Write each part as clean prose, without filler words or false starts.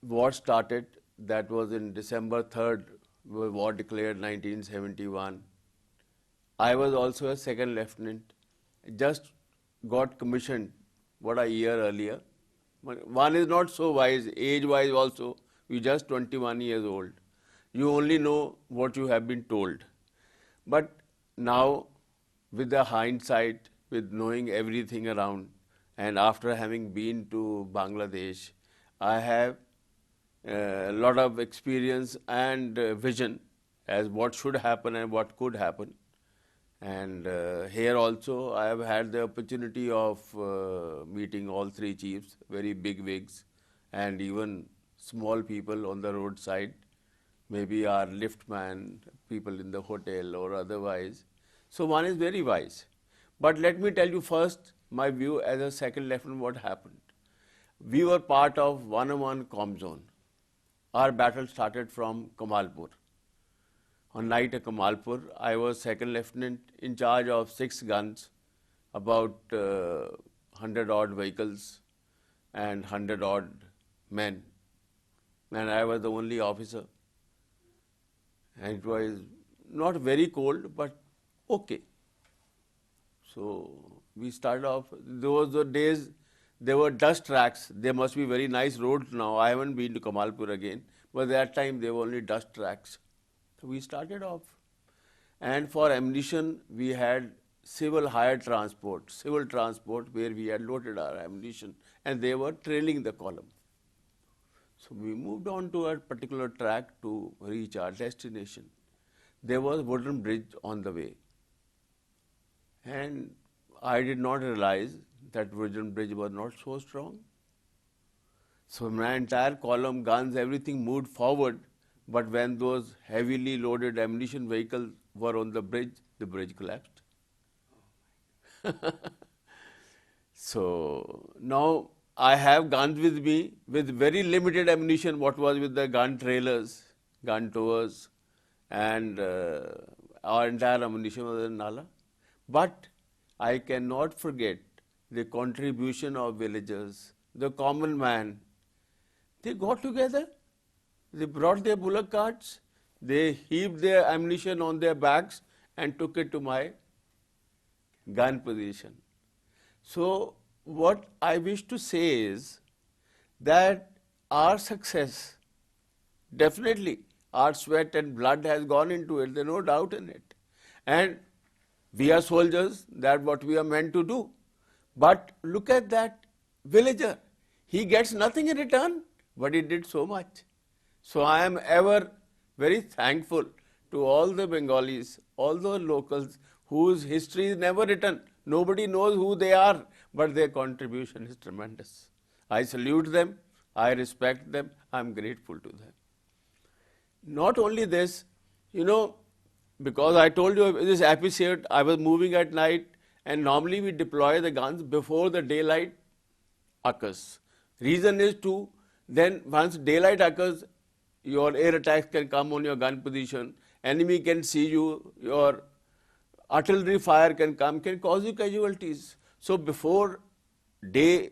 war started. That was in December 3rd, war declared 1971. I was also a second lieutenant. Just got commissioned, what, a year earlier. One is not so wise, age-wise also. You're just 21 years old. You only know what you have been told. But now, with the hindsight, with knowing everything around, and after having been to Bangladesh, I have a lot of experience and vision as what should happen and what could happen. And here also I have had the opportunity of meeting all three chiefs, very big wigs, and even small people on the roadside, maybe our liftman, people in the hotel or otherwise. So one is very wise. But let me tell you first my view as a second lieutenant what happened. We were part of 101 Com Zone. Our battle started from Kamalpur. On night at Kamalpur, I was second lieutenant in charge of 6 guns, about 100 odd vehicles and 100 odd men. And I was the only officer. And it was not very cold, but okay. So we started off, those were days, there were dust tracks. There must be very nice roads now. I haven't been to Kamalpur again, but that time there were only dust tracks. So we started off. And for ammunition, we had civil hire transport, where we had loaded our ammunition, and they were trailing the column. So we moved on to a particular track to reach our destination. There was a wooden bridge on the way. And I did not realize that wooden bridge was not so strong. So my entire column, guns, everything moved forward. But when those heavily loaded ammunition vehicles were on the bridge collapsed. So now I have guns with me with very limited ammunition, what was with the gun trailers, gun towers, and our entire ammunition was in Nala. But I cannot forget the contribution of villagers, the common man. They got together, they brought their bullock carts, they heaped their ammunition on their backs and took it to my gun position. So what I wish to say is that our success, definitely our sweat and blood has gone into it, there's no doubt in it. And we are soldiers, that's what we are meant to do. But look at that villager. He gets nothing in return, but he did so much. So I am ever very thankful to all the Bengalis, all the locals whose history is never written. Nobody knows who they are, but their contribution is tremendous. I salute them, I respect them, I am grateful to them. Not only this, because I told you this episode, I was moving at night, and normally we deploy the guns before the daylight occurs. Reason is to, then once daylight occurs, your air attacks can come on your gun position, enemy can see you, your artillery fire can come, can cause you casualties. So before daylight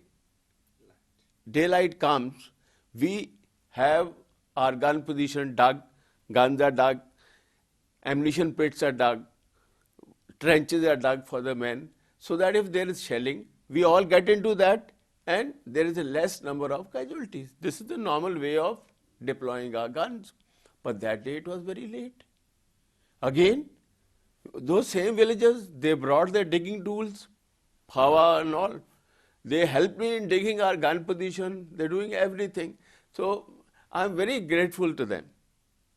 comes, we have our gun position dug, guns are dug, ammunition pits are dug, trenches are dug for the men, so that if there is shelling, we all get into that and there is a less number of casualties. This is the normal way of deploying our guns. But that day it was very late. Again, those same villagers, they brought their digging tools, power and all. They helped me in digging our gun position. They're doing everything. So I'm very grateful to them,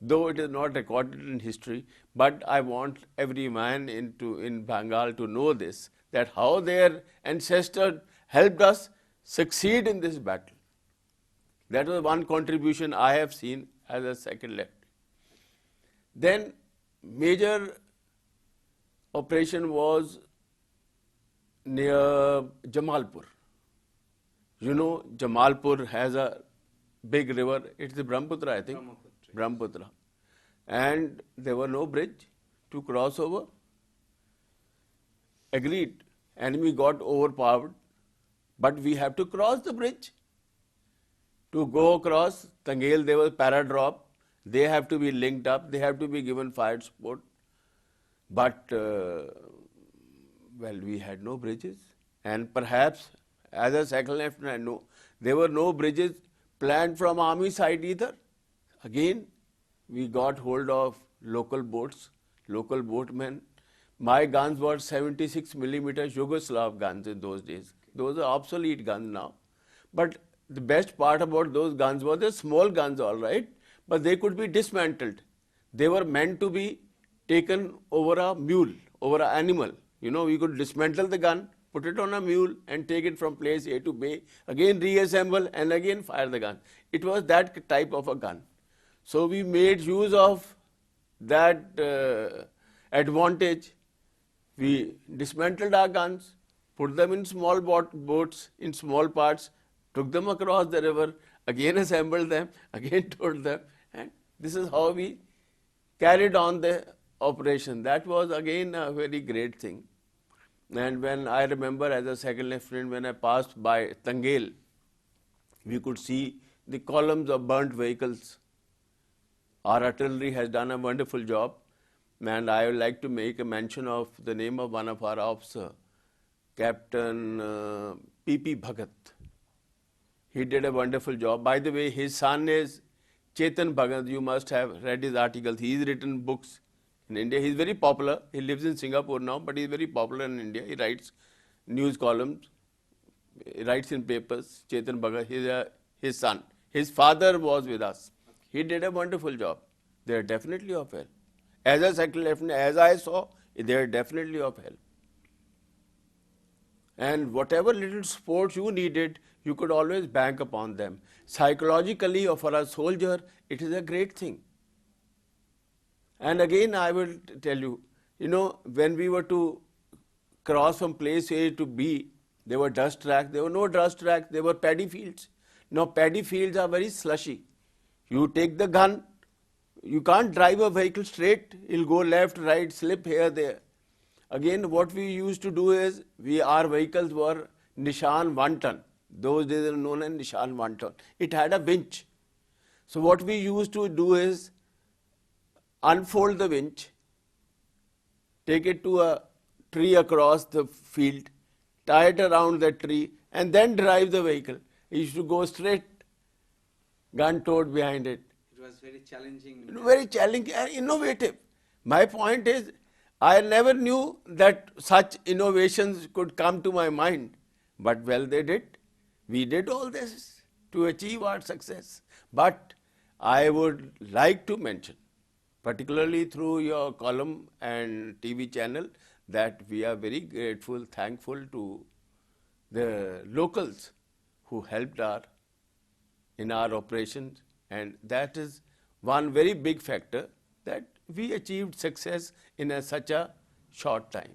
though it is not recorded in history. But I want every man in Bengal to know this, that how their ancestors helped us succeed in this battle. That was one contribution I have seen as a second lieutenant. Then major operation was near Jamalpur. Jamalpur has a big river. It's the Brahmaputra, I think. Brahmaputra. And there was no bridge to cross over. Agreed. Enemy got overpowered. But we have to cross the bridge To go across Tangel, there was paradrop. They have to be linked up. They have to be given fire support. But, well, we had no bridges. And perhaps, as a second lieutenant, I know, there were no bridges planned from army side either. Again, we got hold of local boats, local boatmen. My guns were 76 millimeter Yugoslav guns in those days. Those are obsolete guns now. But the best part about those guns was the small guns, all right, but they could be dismantled. They were meant to be taken over a mule, over an animal. You know, we could dismantle the gun, put it on a mule and take it from place A to B, again reassemble and again fire the gun. It was that type of a gun. So we made use of that advantage. We dismantled our guns, put them in small boats, in small parts, took them across the river, again assembled them, again towed them, and this is how we carried on the operation. That was again a very great thing. And when I remember as a second lieutenant, when I passed by Tangel, we could see the columns of burnt vehicles. Our artillery has done a wonderful job, and I would like to make a mention of the name of one of our officers, Captain P.P. Bhagat. He did a wonderful job. By the way, his son is Chetan Bhagat. You must have read his articles. He's written books in India. He's very popular. He lives in Singapore now, but he's very popular in India. He writes news columns, he writes in papers. Chetan Bhagat, his son. His father was with us. He did a wonderful job. They are definitely of help. As a second lieutenant, as I saw, they are definitely of help. And whatever little support you needed, you could always bank upon them. Psychologically, or for a soldier, it is a great thing. And again, I will tell you, you know, when we were to cross from place A to B, there were dust tracks. There were no dust tracks. There were paddy fields. Now, paddy fields are very slushy. You take the gun, you can't drive a vehicle straight. It'll go left, right, slip here, there. Again, what we used to do is, our vehicles were Nishan 1 ton. Those days are known as Nishan 1 ton. It had a winch. So what we used to do is, unfold the winch, take it to a tree across the field, tie it around the tree, and then drive the vehicle. It used to go straight, gun towed behind it. It was very challenging. Very challenging and innovative. My point is, I never knew that such innovations could come to my mind. But well, they did. We did all this to achieve our success. But I would like to mention, particularly through your column and TV channel, that we are very grateful, thankful to the locals who helped in our operations, and that is one very big factor that we achieved success in such a short time.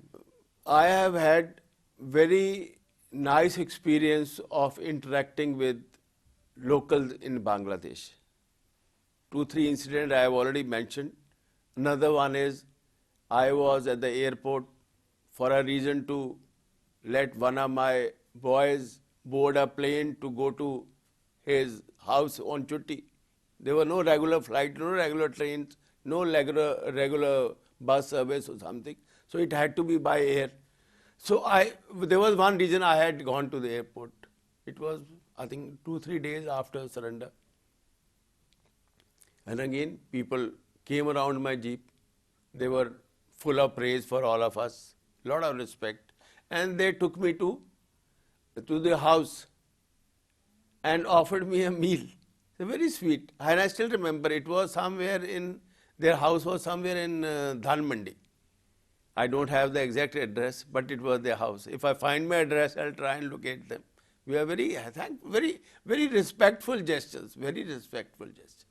I have had very nice experience of interacting with locals in Bangladesh. 2-3 incidents I have already mentioned. Another one is, I was at the airport for a reason to let one of my boys board a plane to go to his house on chutti. There were no regular flights, no regular trains, no regular bus service or something. So it had to be by air. So there was one reason I had gone to the airport. It was, I think, 2-3 days after surrender. And again, people came around my jeep. They were full of praise for all of us, lot of respect. And they took me to the house and offered me a meal. Very sweet. And I still remember, it was somewhere their house was somewhere in Dhanmandi. I don't have the exact address, but it was their house. If I find my address, I'll try and locate them. We are very respectful gestures, very respectful gestures.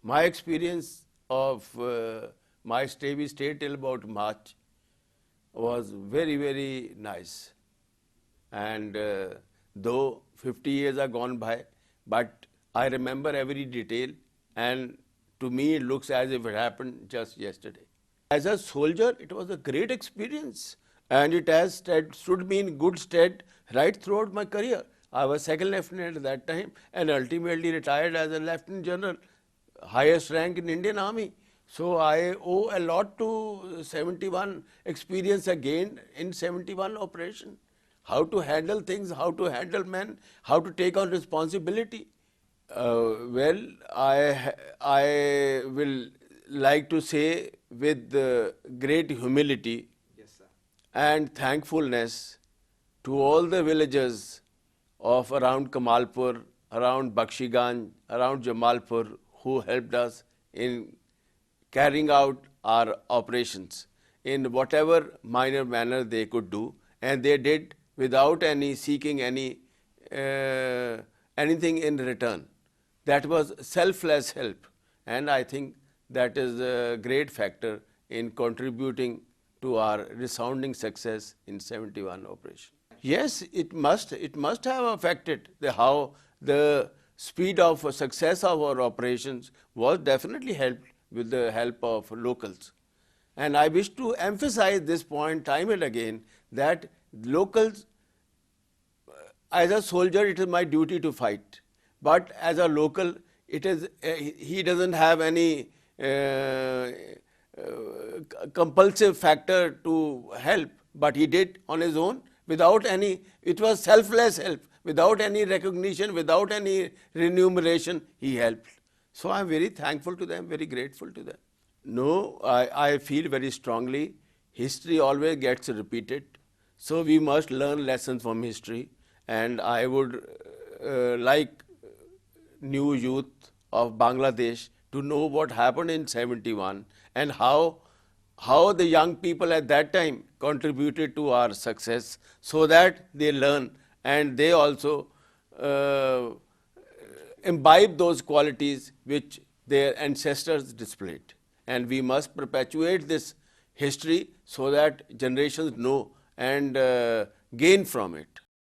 My experience of my stay, we stayed till about March, was very, very nice. And though 50 years are gone by, but I remember every detail, and to me it looks as if it happened just yesterday. As a soldier, it was a great experience, and it has stood me in good stead right throughout my career. I was second lieutenant at that time and ultimately retired as a lieutenant general, highest rank in Indian Army. So I owe a lot to 71 experience I gained in 71 operation. How to handle things, how to handle men, how to take on responsibility. Well, I will like to say with great humility and thankfulness to all the villagers of around Kamalpur, around Bakshiganj, around Jamalpur who helped us in carrying out our operations in whatever minor manner they could do, and they did without any seeking anything in return. That was selfless help, and I think that is a great factor in contributing to our resounding success in 71 operation. Yes, it must have affected how the speed of success of our operations was definitely helped with the help of locals. And I wish to emphasize this point time and again that locals, as a soldier, it is my duty to fight. But as a local, it is he doesn't have any compulsive factor to help, but he did on his own without any. It was selfless help, without any recognition, without any remuneration. He helped. So I am very thankful to them, very grateful to them. No, I feel very strongly history always gets repeated. So we must learn lessons from history. And I would like new youth of Bangladesh to know what happened in 71 and how the young people at that time contributed to our success, so that they learn and they also imbibe those qualities which their ancestors displayed. And we must perpetuate this history so that generations know and gain from it.